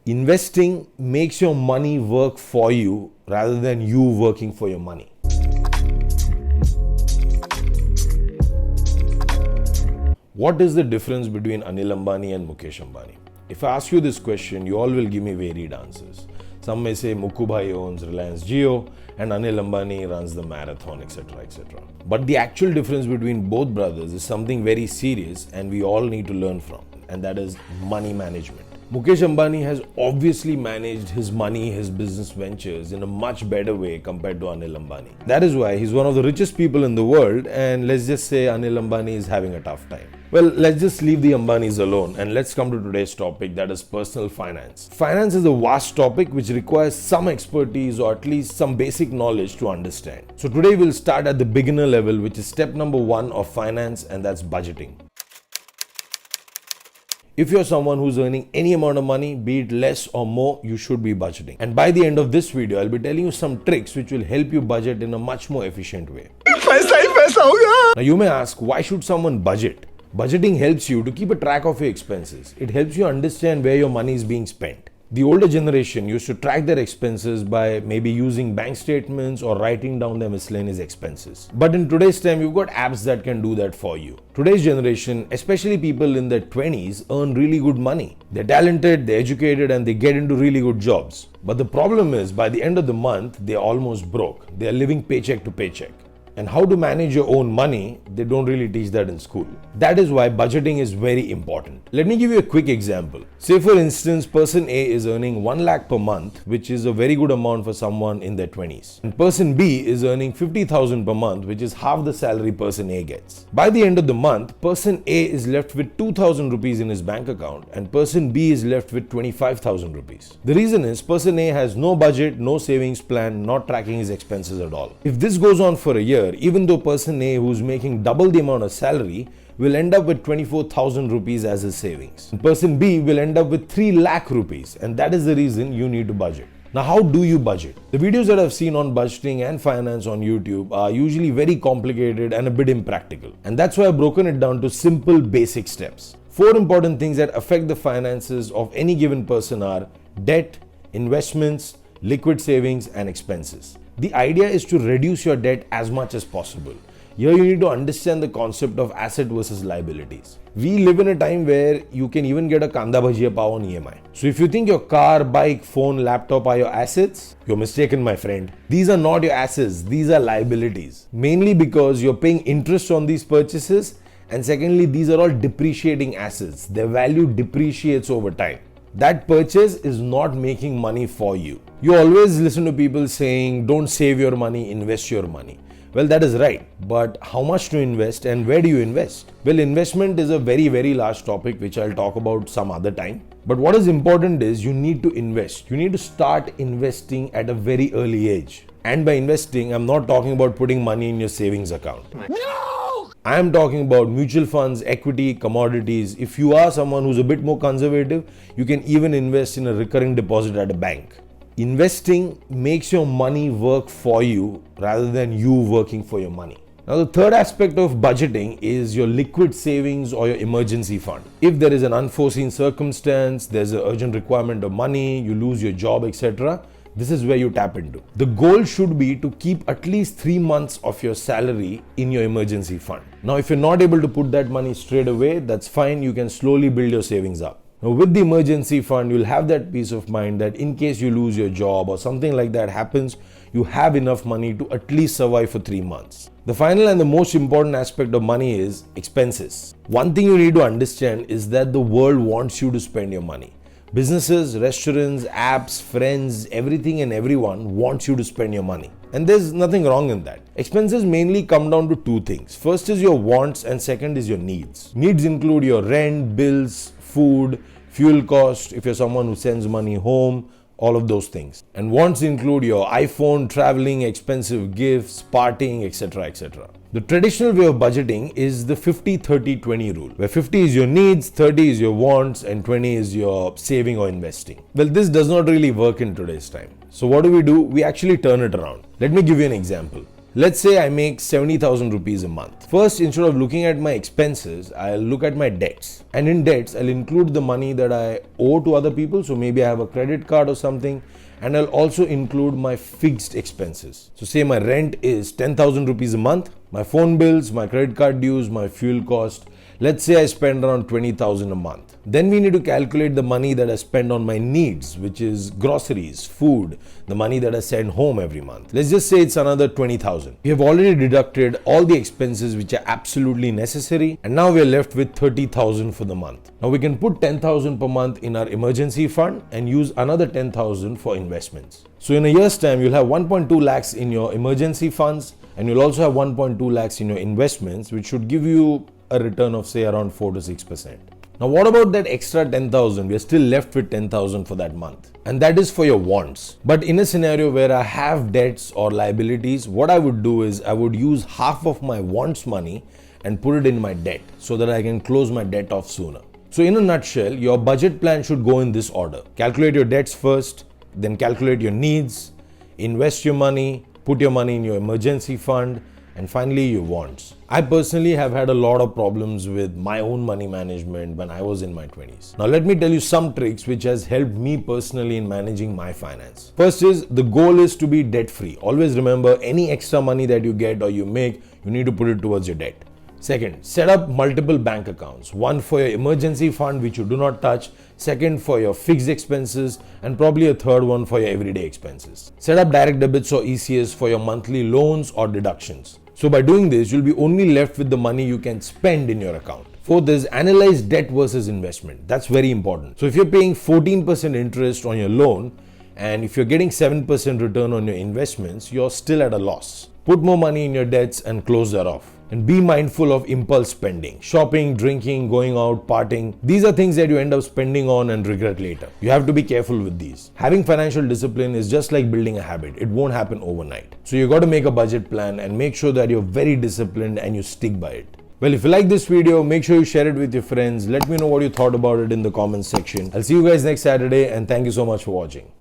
Investing makes your money work for you rather than you working for your money. What is the difference between Anil Ambani and Mukesh Ambani? If I ask you this question, you all will give me varied answers. Some may say Mukku Bhai owns Reliance Jio and Anil Ambani runs the marathon, etc., etc. But the actual difference between both brothers is something very serious and we all need to learn from, and that is money management. Mukesh Ambani has obviously managed his money, his business ventures in a much better way compared to Anil Ambani. That is why he's one of the richest people in the world, and let's just say Anil Ambani is having a tough time. Well, let's just leave the Ambanis alone and let's come to today's topic, that is personal finance. Finance is a vast topic which requires some expertise or at least some basic knowledge to understand. So today we'll start at the beginner level, which is step number 1 of finance, and that's budgeting. If you're someone who's earning any amount of money, be it less or more, you should be budgeting. And by the end of this video, I'll be telling you some tricks which will help you budget in a much more efficient way. Now you may ask, why should someone budget? Budgeting helps you to keep a track of your expenses. It helps you understand where your money is being spent. The older generation used to track their expenses by maybe using bank statements or writing down their miscellaneous expenses. But in today's time, you've got apps that can do that for you. Today's generation, especially people in their 20s, earn really good money. They're talented, they're educated, and they get into really good jobs. But the problem is, by the end of the month, they're almost broke. They're living paycheck to paycheck. And how to manage your own money, they don't really teach that in school. That is why budgeting is very important. Let me give you a quick example. Say for instance, person A is earning 1 lakh per month, which is a very good amount for someone in their 20s. And person B is earning 50,000 per month, which is half the salary person A gets. By the end of the month, person A is left with 2,000 rupees in his bank account and person B is left with 25,000 rupees. The reason is person A has no budget, no savings plan, not tracking his expenses at all. If this goes on for a year, even though person A, who's making double the amount of salary, will end up with 24,000 rupees as his savings. And person B will end up with 3 lakh rupees, and that is the reason you need to budget. Now, how do you budget? The videos that I've seen on budgeting and finance on YouTube are usually very complicated and a bit impractical. And that's why I've broken it down to simple basic steps. 4 important things that affect the finances of any given person are debt, investments, liquid savings, and expenses. The idea is to reduce your debt as much as possible. Here you need to understand the concept of asset versus liabilities. We live in a time where you can even get a kanda bhajiya pav on EMI. So if you think your car, bike, phone, laptop are your assets, you're mistaken, my friend. These are not your assets, these are liabilities. Mainly because you're paying interest on these purchases, and secondly, these are all depreciating assets. Their value depreciates over time. That purchase is not making money for you. You always listen to people saying, don't save your money, invest your money. Well, that is right. But how much to invest and where do you invest? Well, investment is a very, very large topic which I'll talk about some other time. But what is important is you need to invest. You need to start investing at a very early age. And by investing, I'm not talking about putting money in your savings account. No! I am talking about mutual funds, equity, commodities. If you are someone who's a bit more conservative, you can even invest in a recurring deposit at a bank. Investing makes your money work for you rather than you working for your money. Now, the third aspect of budgeting is your liquid savings or your emergency fund. If there is an unforeseen circumstance, there's an urgent requirement of money, you lose your job, etc., this is where you tap into. The goal should be to keep at least 3 months of your salary in your emergency fund. Now, if you're not able to put that money straight away, that's fine. You can slowly build your savings up. Now, with the emergency fund, you'll have that peace of mind that in case you lose your job or something like that happens, you have enough money to at least survive for 3 months. The final and the most important aspect of money is expenses. One thing you need to understand is that the world wants you to spend your money. Businesses, restaurants, apps, friends, everything and everyone wants you to spend your money. And there's nothing wrong in that. Expenses mainly come down to 2 things. First is your wants and second is your needs. Needs include your rent, bills, food, fuel cost, if you're someone who sends money home, all of those things. And wants include your iPhone, traveling, expensive gifts, partying, etc., etc. The traditional way of budgeting is the 50-30-20 rule, where 50 is your needs, 30 is your wants, and 20 is your saving or investing. Well, this does not really work in today's time. So what do? We actually turn it around. Let me give you an example. Let's say I make 70,000 rupees a month. First, instead of looking at my expenses, I'll look at my debts. And in debts, I'll include the money that I owe to other people. So maybe I have a credit card or something. And I'll also include my fixed expenses. So say my rent is 10,000 rupees a month, my phone bills, my credit card dues, my fuel cost. Let's say I spend around 20,000 a month. Then we need to calculate the money that I spend on my needs, which is groceries, food, the money that I send home every month. Let's just say it's another 20,000. We have already deducted all the expenses which are absolutely necessary, and now we are left with 30,000 for the month. Now we can put 10,000 per month in our emergency fund and use another 10,000 for investments. So in a year's time, you'll have 1.2 lakhs in your emergency funds, and you'll also have 1.2 lakhs in your investments, which should give you a return of say around 4 to 6%. Now what about that extra 10,000? We are still left with 10,000 for that month. And that is for your wants. But in a scenario where I have debts or liabilities, what I would do is I would use half of my wants money and put it in my debt so that I can close my debt off sooner. So in a nutshell, your budget plan should go in this order. Calculate your debts first, then calculate your needs, invest your money, put your money in your emergency fund, and finally your wants. I personally have had a lot of problems with my own money management when I was in my 20s. Now let me tell you some tricks which has helped me personally in managing my finance. First is, the goal is to be debt free. Always remember, any extra money that you get or you make, you need to put it towards your debt. Second, set up multiple bank accounts. One for your emergency fund which you do not touch, second for your fixed expenses, and probably a third one for your everyday expenses. Set up direct debits or ECS for your monthly loans or deductions. So by doing this, you'll be only left with the money you can spend in your account. Fourth is, analyze debt versus investment. That's very important. So if you're paying 14% interest on your loan, and if you're getting 7% return on your investments, you're still at a loss. Put more money in your debts and close that off. And be mindful of impulse spending. Shopping, drinking, going out, partying. These are things that you end up spending on and regret later. You have to be careful with these. Having financial discipline is just like building a habit. It won't happen overnight. So you got to make a budget plan and make sure that you're very disciplined and you stick by it. Well, if you like this video, make sure you share it with your friends. Let me know what you thought about it in the comments section. I'll see you guys next Saturday, and thank you so much for watching.